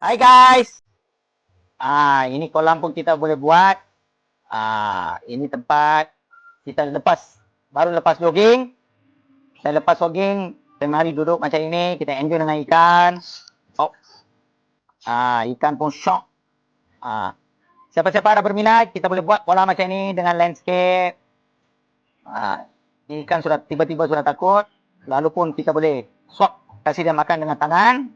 Hai guys. Ini kolam pun kita boleh buat. Ini tempat kita baru lepas jogging. Saya lepas jogging, saya mari duduk macam ini, kita enjoy dengan ikan. Oh. Ikan pun syok. Siapa-siapa ada berminat, kita boleh buat kolam macam ini dengan landscape. Ikan sudah tiba-tiba sudah takut. Lalu pun kita boleh swap, kasih dia makan dengan tangan.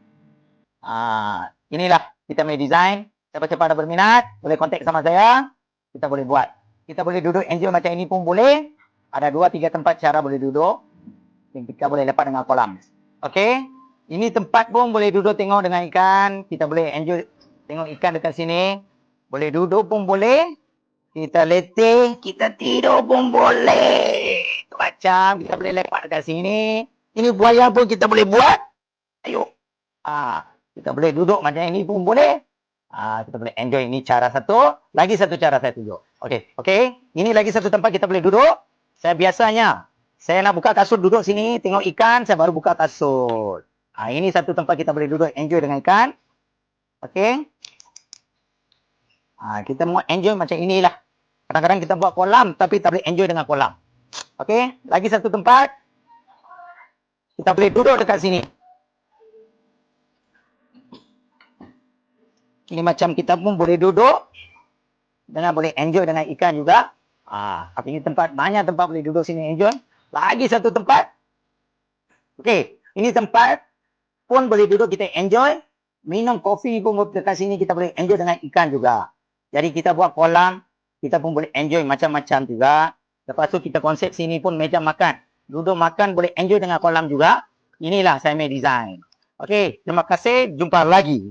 Inilah kita punya design. Siapa-siapa ada berminat, boleh kontak sama saya. Kita boleh buat. Kita boleh duduk enjoy macam ini pun boleh. Ada 2-3 tempat cara boleh duduk. Kita boleh lepak dengan kolam. Okey. Ini tempat pun boleh duduk tengok dengan ikan. Kita boleh enjoy tengok ikan dekat sini. Boleh duduk pun boleh. Kita letih, kita tidur pun boleh. Macam kita boleh lepak dekat sini. Ini buaya pun kita boleh buat. Ayo. Kita boleh duduk macam ini pun boleh. Kita boleh enjoy. Ini cara satu. Lagi satu cara saya tunjuk. Okey. Ini lagi satu tempat kita boleh duduk. Saya nak buka kasut duduk sini. Tengok ikan. Saya baru buka kasut. Ini satu tempat kita boleh duduk enjoy dengan ikan. Okey. Kita mau enjoy macam inilah. Kadang-kadang kita buat kolam. Tapi tak boleh enjoy dengan kolam. Okey. Lagi satu tempat. Kita boleh duduk dekat sini. Ini macam kita pun boleh duduk. Dengan boleh enjoy dengan ikan juga. Tapi ini tempat, banyak tempat boleh duduk sini enjoy. Lagi satu tempat. Okey. Ini tempat pun boleh duduk kita enjoy. Minum kopi pun dekat sini kita boleh enjoy dengan ikan juga. Jadi kita buat kolam. Kita pun boleh enjoy macam-macam juga. Lepas tu kita konsep sini pun meja makan. Duduk makan boleh enjoy dengan kolam juga. Inilah saya punya design. Okey. Terima kasih. Jumpa lagi.